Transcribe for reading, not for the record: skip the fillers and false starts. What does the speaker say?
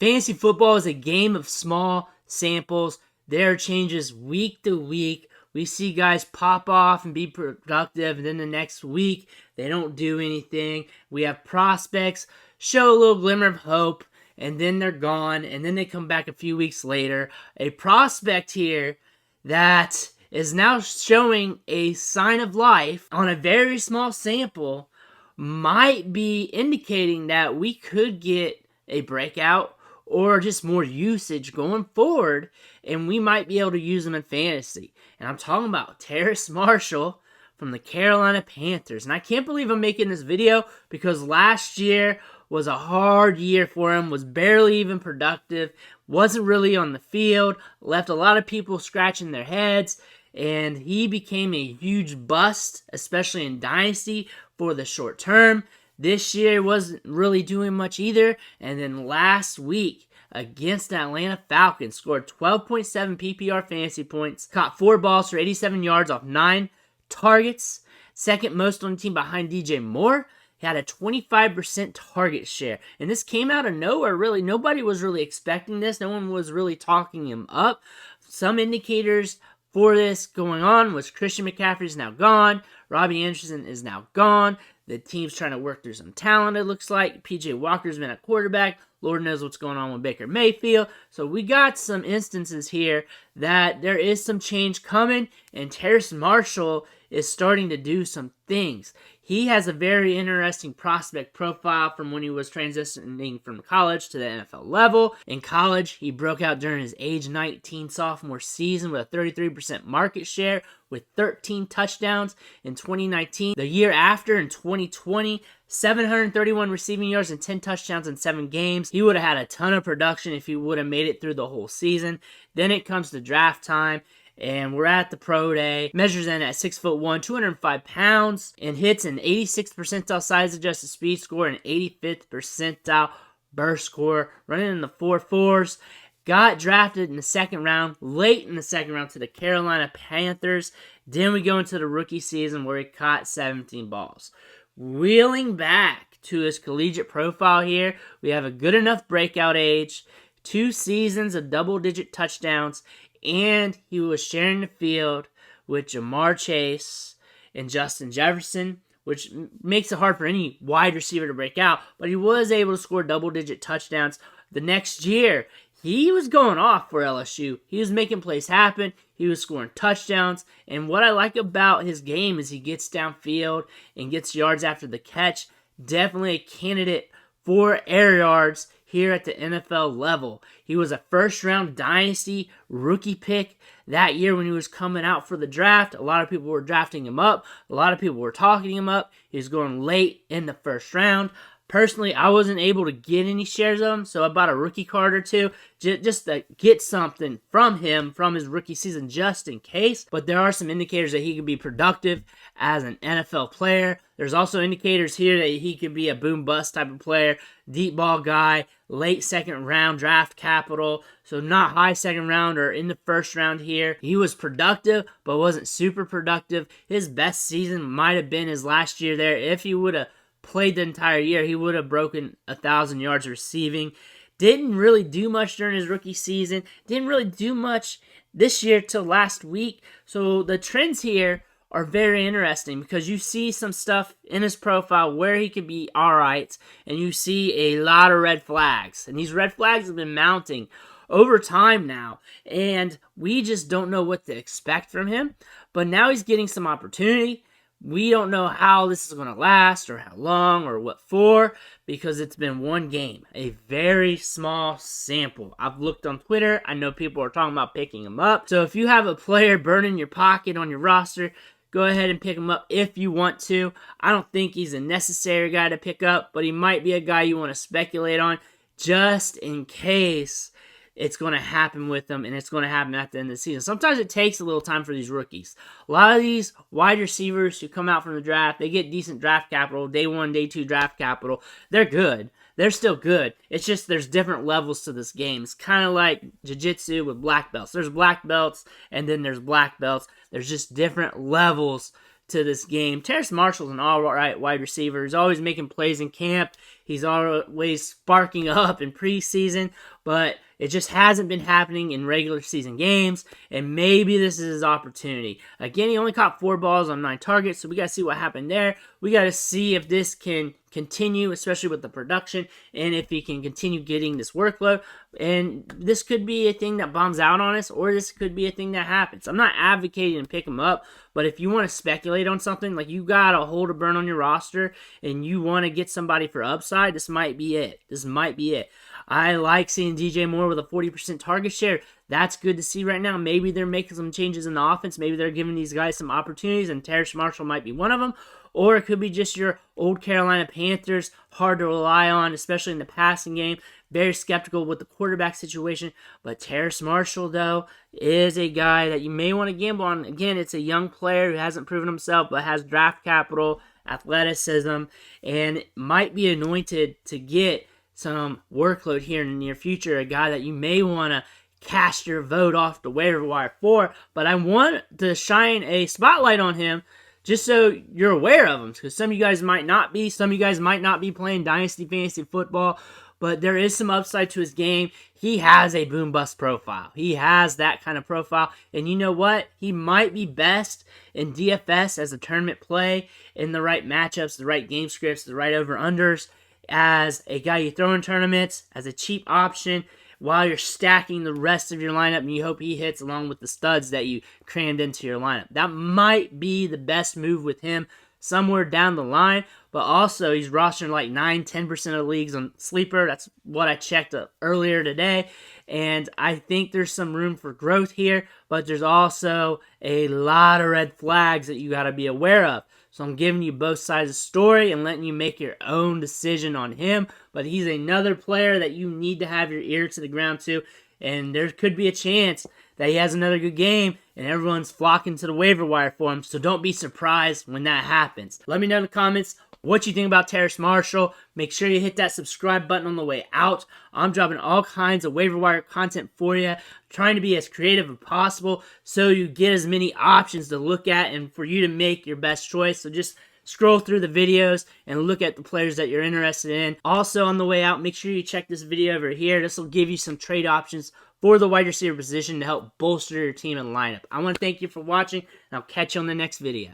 Fantasy football is a game of small samples. There are changes week to week. We see guys pop off and be productive, and then the next week, they don't do anything. We have prospects show a little glimmer of hope, and then they're gone, and then they come back a few weeks later. A prospect here that is now showing a sign of life on a very small sample might be indicating that we could get a breakout or just more usage going forward, and we might be able to use them in fantasy. And I'm talking about Terrace Marshall from the Carolina Panthers. And I can't believe I'm making this video because last year was a hard year for him, was barely even productive, wasn't really on the field, left a lot of people scratching their heads, and he became a huge bust, especially in Dynasty for the short term. This year wasn't really doing much either, and then last week against the Atlanta Falcons, scored 12.7 PPR fantasy points, caught 4 balls for 87 yards off 9 targets, second most on the team behind DJ Moore. He had a 25% target share, and this came out of nowhere, really. Nobody was really expecting this. No one was really talking him up. Some indicators for this going on was Christian McCaffrey is now gone, Robbie Anderson is now gone, the team's trying to work through some talent, it looks like. PJ Walker's been at quarterback. Lord knows what's going on with Baker Mayfield. So we got some instances here that there is some change coming, and Terrace Marshall is starting to do some things. He has a very interesting prospect profile from when he was transitioning from college to the NFL level. In college, he broke out during his age 19 sophomore season with a 33% market share with 13 touchdowns in 2019. The year after, in 2020, 731 receiving yards and 10 touchdowns in 7 games. He would have had a ton of production if he would have made it through the whole season. Then it comes to draft time, and we're at the pro day. Measures in at 6'1", 205 pounds, and hits an 86th percentile size adjusted speed score and 85th percentile burst score, running in the 4.4s. Got drafted in the second round, late in the second round, to the Carolina Panthers. Then we go into the rookie season where he caught 17 balls. Wheeling back to his collegiate profile here, we have a good enough breakout age, 2 seasons of double-digit touchdowns, and he was sharing the field with Jamar Chase and Justin Jefferson, which makes it hard for any wide receiver to break out, but he was able to score double-digit touchdowns. The next year, he was going off for LSU. He was making plays happen. He was scoring touchdowns. And what I like about his game is he gets downfield and gets yards after the catch. Definitely a candidate for air yards here at the NFL level. He was a first-round Dynasty rookie pick that year when he was coming out for the draft. A lot of people were drafting him up. A lot of people were talking him up. He was going late in the first round. Personally, I wasn't able to get any shares of him, so I bought a rookie card or two just to get something from him from his rookie season just in case. But there are some indicators that he could be productive as an NFL player. There's also indicators here that he could be a boom-bust type of player, deep ball guy, late second round draft capital, so not high second round or in the first round here. He was productive, but wasn't super productive. His best season might have been his last year there. If he would have played the entire year, he would have broken 1,000 yards receiving. Didn't really do much during his rookie season. Didn't really do much this year till last week. So the trends here are very interesting because you see some stuff in his profile where he could be all right, and you see a lot of red flags. And these red flags have been mounting over time now, and we just don't know what to expect from him. But now he's getting some opportunity. We don't know how this is going to last or how long or what for because it's been one game, a very small sample. I've looked on Twitter. I know people are talking about picking him up. So if you have a player burning your pocket on your roster, go ahead and pick him up if you want to. I don't think he's a necessary guy to pick up, but he might be a guy you want to speculate on just in case it's going to happen with them, and it's going to happen at the end of the season. Sometimes it takes a little time for these rookies. A lot of these wide receivers who come out from the draft, they get decent draft capital, day 1, day 2 draft capital. They're good. They're still good. It's just there's different levels to this game. It's kind of like jiu-jitsu with black belts. There's black belts, and then there's black belts. There's just different levels to this game. Terrace Marshall's an all-right wide receiver. He's always making plays in camp. He's always sparking up in preseason, but it just hasn't been happening in regular season games, and maybe this is his opportunity. Again, he only caught 4 balls on 9 targets, so we got to see what happened there. We got to see if this can continue, especially with the production, and if he can continue getting this workload. And this could be a thing that bombs out on us, or this could be a thing that happens. I'm not advocating to pick him up, but if you want to speculate on something, like you got a hole to burn on your roster, and you want to get somebody for upside, this might be it. This might be it. I like seeing DJ Moore with a 40% target share. That's good to see right now. Maybe they're making some changes in the offense. Maybe they're giving these guys some opportunities, and Terrace Marshall might be one of them. Or it could be just your old Carolina Panthers, hard to rely on, especially in the passing game. Very skeptical with the quarterback situation. But Terrace Marshall, though, is a guy that you may want to gamble on. Again, it's a young player who hasn't proven himself, but has draft capital, athleticism, and might be anointed to get some workload here in the near future. A guy that you may want to cast your vote off the waiver wire for. But I want to shine a spotlight on him just so you're aware of him, because some of you guys might not be. Some of you guys might not be playing Dynasty Fantasy Football, but there is some upside to his game. He has a boom-bust profile. He has that kind of profile, and you know what? He might be best in DFS as a tournament play, in the right matchups, the right game scripts, the right over-unders, as a guy you throw in tournaments, as a cheap option, while you're stacking the rest of your lineup, and you hope he hits along with the studs that you crammed into your lineup. That might be the best move with him somewhere down the line, but also he's rostering like 9-10% of leagues on Sleeper. That's what I checked earlier today, and I think there's some room for growth here, but there's also a lot of red flags that you got to be aware of. So I'm giving you both sides of the story and letting you make your own decision on him. But he's another player that you need to have your ear to the ground to. And there could be a chance that he has another good game and everyone's flocking to the waiver wire for him. So don't be surprised when that happens. Let me know in the comments what you think about Terrace Marshall. Make sure you hit that subscribe button on the way out. I'm dropping all kinds of waiver wire content for you, trying to be as creative as possible so you get as many options to look at and for you to make your best choice. So just scroll through the videos and look at the players that you're interested in. Also, on the way out, make sure you check this video over here. This will give you some trade options for the wide receiver position to help bolster your team and lineup. I want to thank you for watching, and I'll catch you on the next video.